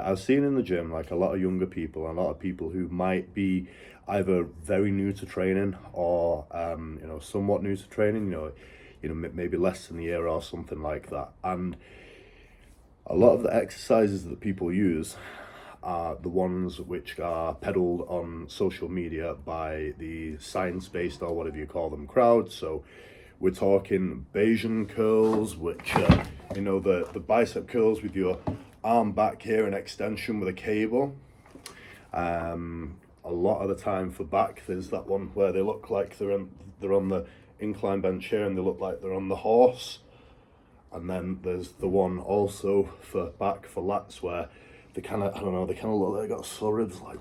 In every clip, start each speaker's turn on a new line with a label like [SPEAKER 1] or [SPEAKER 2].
[SPEAKER 1] I've seen in the gym like a lot of younger people and a lot of people who might be either very new to training or somewhat new to training. Maybe less than a year or something like that. And a lot of the exercises that people use are the ones which are peddled on social media by the science-based, or whatever you call them, crowd. So we're talking Bayesian curls, which the bicep curls with your arm back here and extension with a cable. A lot of the time for back, there's that one where they look like they're on the incline bench here and they look like they're on the horse. And then there's the one also for back for lats where they kind of look like they got sore ribs, like,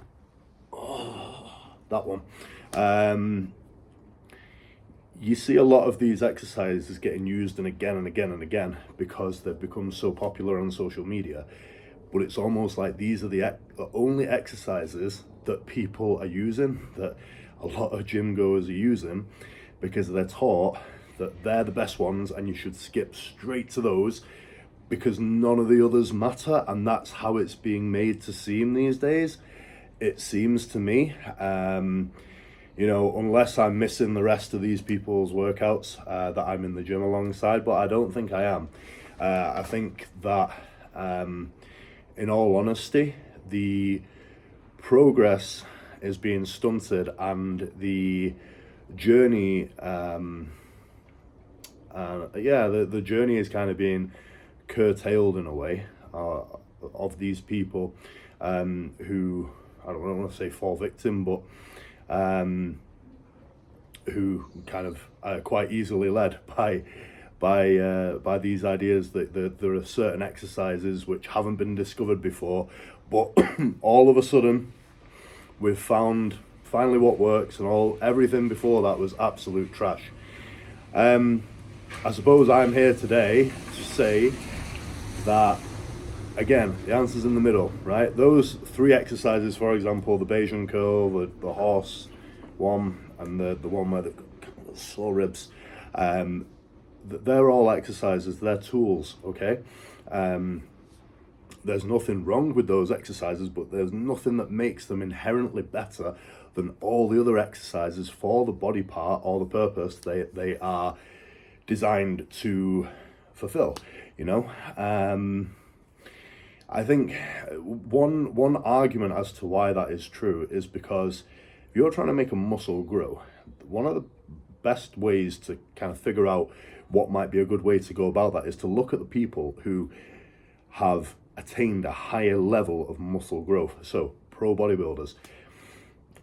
[SPEAKER 1] oh, that one. You see a lot of these exercises getting used and again because they've become so popular on social media. But it's almost like these are the only exercises that people are using, that a lot of gym goers are using, because they're taught that they're the best ones and you should skip straight to those because none of the others matter. And that's how it's being made to seem these days, it seems to me. Unless I'm missing the rest of these people's workouts that I'm in the gym alongside, but I don't think I am. I think that, in all honesty, the progress is being stunted and the journey, the journey is kind of being curtailed in a way of these people who, I don't want to say fall victim, but who kind of are quite easily led by these ideas that there are certain exercises which haven't been discovered before, but all of a sudden we've found finally what works, and everything before that was absolute trash. I suppose I'm here today to say that, again, the answer's in the middle, right? Those three exercises, for example, the Bayesian curl, the horse one, and the one where the sore ribs, they're all exercises, they're tools, okay? There's nothing wrong with those exercises, but there's nothing that makes them inherently better than all the other exercises for the body part or the purpose they are designed to fulfill, I think one argument as to why that is true is because if you're trying to make a muscle grow, one of the best ways to kind of figure out what might be a good way to go about that is to look at the people who have attained a higher level of muscle growth. So pro bodybuilders,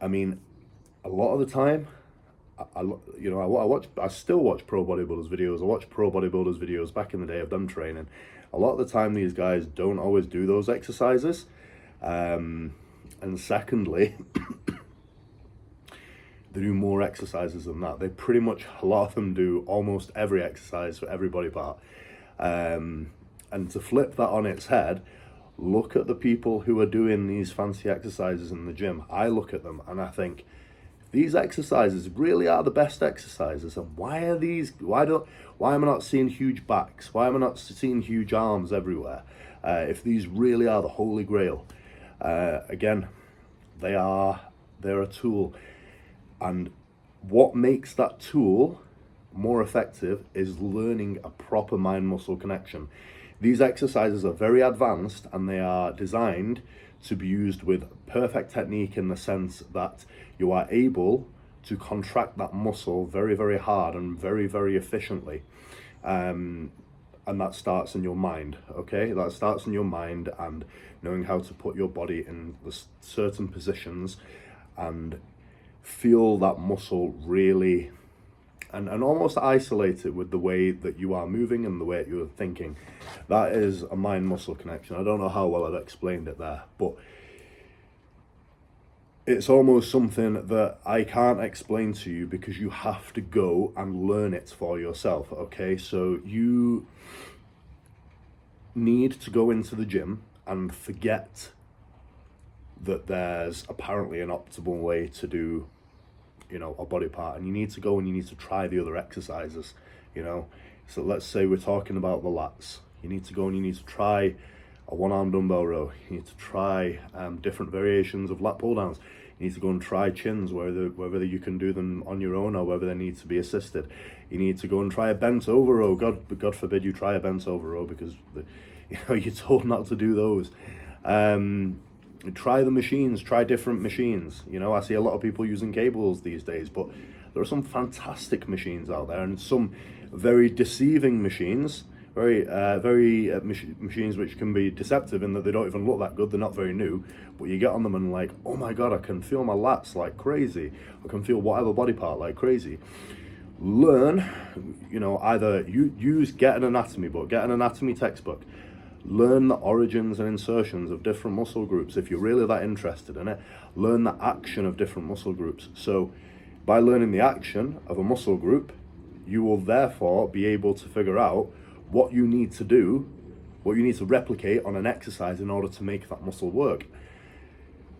[SPEAKER 1] I mean, a lot of the time, I still watch pro bodybuilders videos. I watched pro bodybuilders videos back in the day of them training. A lot of the time, these guys don't always do those exercises. And secondly, they do more exercises than that. A lot of them do almost every exercise for every body part. And to flip that on its head, look at the people who are doing these fancy exercises in the gym. I look at them and I think, these exercises really are the best exercises, and why am I not seeing huge backs? Why am I not seeing huge arms everywhere? If these really are the holy grail, again, they're a tool, and what makes that tool more effective is learning a proper mind-muscle connection. These exercises are very advanced and they are designed to be used with perfect technique, in the sense that you are able to contract that muscle very, very hard and very, very efficiently. And that starts in your mind, okay? That starts in your mind and knowing how to put your body in the certain positions and feel that muscle really, and almost isolate it with the way that you are moving and the way that you're thinking. That is a mind-muscle connection. I don't know how well I've explained it there, but it's almost something that I can't explain to you because you have to go and learn it for yourself, okay? So you need to go into the gym and forget that there's apparently an optimal way to do a body part, and you need to go and you need to try the other exercises. So let's say we're talking about the lats. You need to go and you need to try a one-arm dumbbell row. You need to try different variations of lat pull downs. You need to go and try chins, whether you can do them on your own or whether they need to be assisted. You need to go and try a bent over row. God forbid you try a bent over row, because you're told not to do those. Try the machines, try different machines. I see a lot of people using cables these days, but there are some fantastic machines out there, and some very deceiving machines, machines which can be deceptive in that they don't even look that good, they're not very new, but you get on them and like, oh my god, I can feel my lats like crazy, I can feel whatever body part like crazy. Learn, either get an anatomy book, get an anatomy textbook, learn the origins and insertions of different muscle groups. If you're really that interested in it, learn the action of different muscle groups. So by learning the action of a muscle group, you will therefore be able to figure out what you need to do, what you need to replicate on an exercise in order to make that muscle work.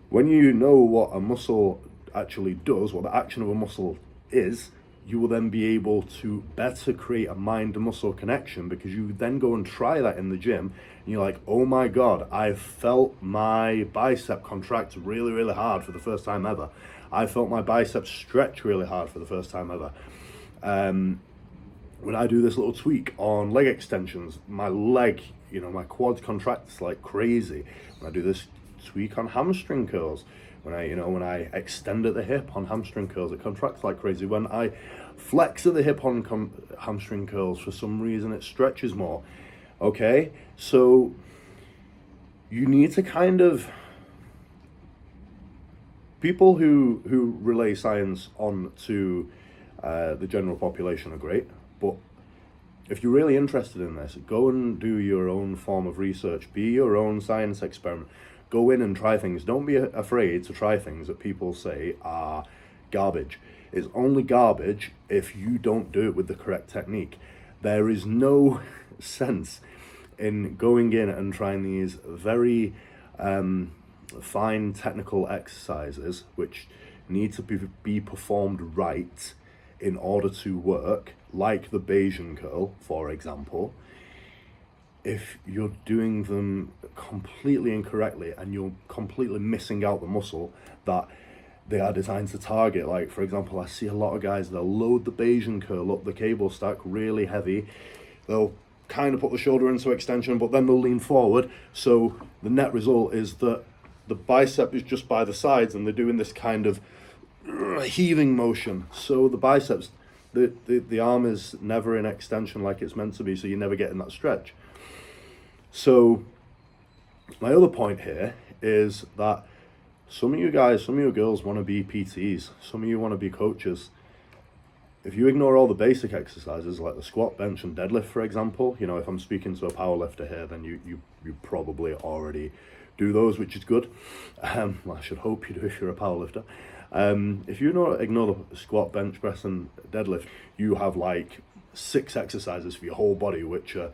[SPEAKER 1] When you know what a muscle actually does, what the action of a muscle is, you will then be able to better create a mind-muscle connection, because you then go and try that in the gym and you're like, oh my god, I felt my bicep contract really, really hard for the first time ever. I felt my bicep stretch really hard for the first time ever. When I do this little tweak on leg extensions, my leg, my quads contracts like crazy. When I do this tweak on hamstring curls, when I extend at the hip on hamstring curls, it contracts like crazy. When I flex at the hip on hamstring curls, for some reason it stretches more. Okay, so you need to kind of, people who relay science on to the general population are great, but if you're really interested in this, go and do your own form of research, be your own science experiment. Go in and try things. Don't be afraid to try things that people say are garbage. It's only garbage if you don't do it with the correct technique. There is no sense in going in and trying these very fine technical exercises which need to be performed right in order to work, like the Bayesian curl, for example, if you're doing them completely incorrectly and you're completely missing out the muscle that they are designed to target. Like, for example, I see a lot of guys, they'll load the Bayesian curl up the cable stack really heavy. They'll kind of put the shoulder into extension, but then they'll lean forward. So the net result is that the bicep is just by the sides and they're doing this kind of heaving motion. So the biceps, the arm is never in extension like it's meant to be, so you're never getting that stretch. So my other point here is that some of you guys, some of you girls want to be PTs, some of you want to be coaches. If you ignore all the basic exercises like the squat, bench and deadlift, for example, if I'm speaking to a power lifter here, then you probably already do those, which is good. Well, I should hope you do if you're a power lifter. If you ignore the squat, bench, press and deadlift, you have like 6 exercises for your whole body, which are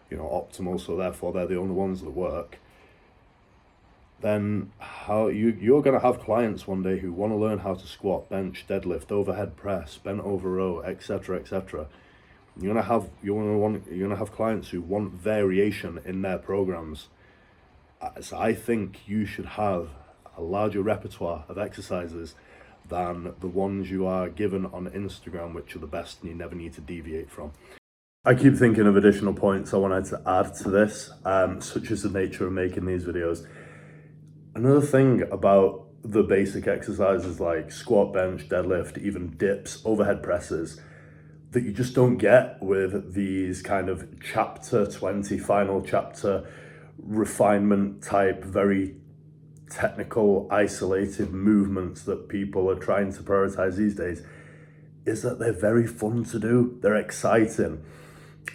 [SPEAKER 1] optimal, so therefore they're the only ones that work. Then how you're going to have clients one day who want to learn how to squat, bench, deadlift, overhead press, bent over row, etc., etc. You're going to have clients who want variation in their programs. So I think you should have a larger repertoire of exercises than the ones you are given on Instagram, which are the best and you never need to deviate from. I keep thinking of additional points I wanted to add to this, such as the nature of making these videos. Another thing about the basic exercises like squat, bench, deadlift, even dips, overhead presses, that you just don't get with these kind of chapter 20, final chapter, refinement type, very technical, isolated movements that people are trying to prioritize these days, is that they're very fun to do. They're exciting.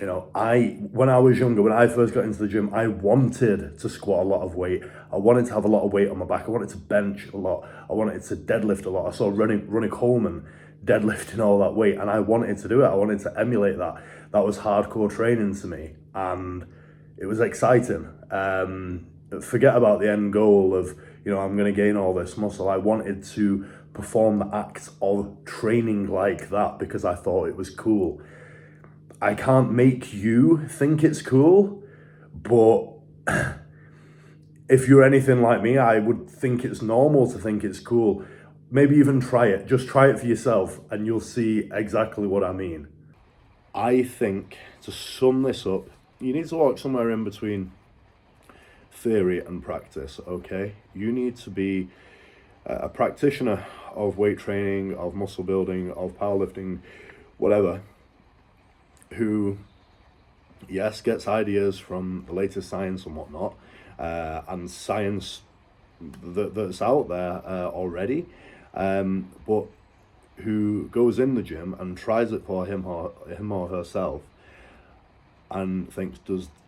[SPEAKER 1] When I was younger, when I first got into the gym, I wanted to squat a lot of weight. I wanted to have a lot of weight on my back. I wanted to bench a lot. I wanted to deadlift a lot. I saw Ronnie Coleman deadlifting all that weight and I wanted to do it. I wanted to emulate that. That was hardcore training to me and it was exciting. Forget about the end goal of, I'm going to gain all this muscle. I wanted to perform the act of training like that because I thought it was cool. I can't make you think it's cool, but if you're anything like me, I would think it's normal to think it's cool. Maybe even try it. Just try it for yourself and you'll see exactly what I mean. I think, to sum this up, you need to walk somewhere in between theory and practice, okay? You need to be a practitioner of weight training, of muscle building, of powerlifting, whatever, who, yes, gets ideas from the latest science and whatnot, and science that's out there already, but who goes in the gym and tries it for him or herself and thinks,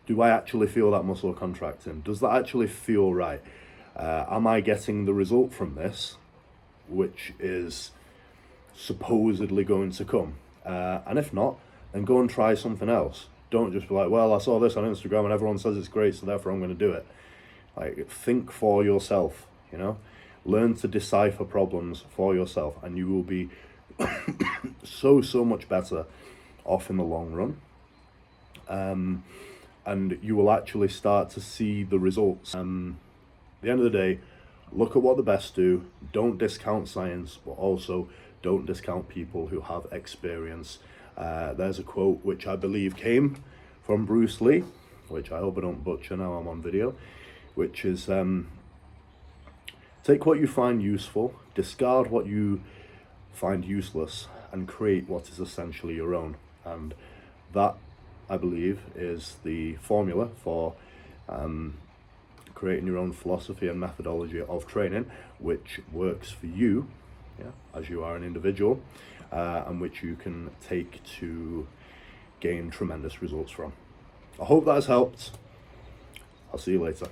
[SPEAKER 1] do I actually feel that muscle contracting? Does that actually feel right? Am I getting the result from this, which is supposedly going to come? And if not, then go and try something else. Don't just be like, well, I saw this on Instagram and everyone says it's great, so therefore I'm going to do it. Like, think for yourself, you know? Learn to decipher problems for yourself, and you will be so much better off in the long run. And you will actually start to see the results. At the end of the day, look at what the best do. Don't discount science, but also don't discount people who have experience. There's a quote which I believe came from Bruce Lee, which I hope I don't butcher now I'm on video, which is take what you find useful, discard what you find useless, and create what is essentially your own. And that, I believe, is the formula for creating your own philosophy and methodology of training, which works for you, yeah, as you are an individual, and which you can take to gain tremendous results from. I hope that has helped. I'll see you later.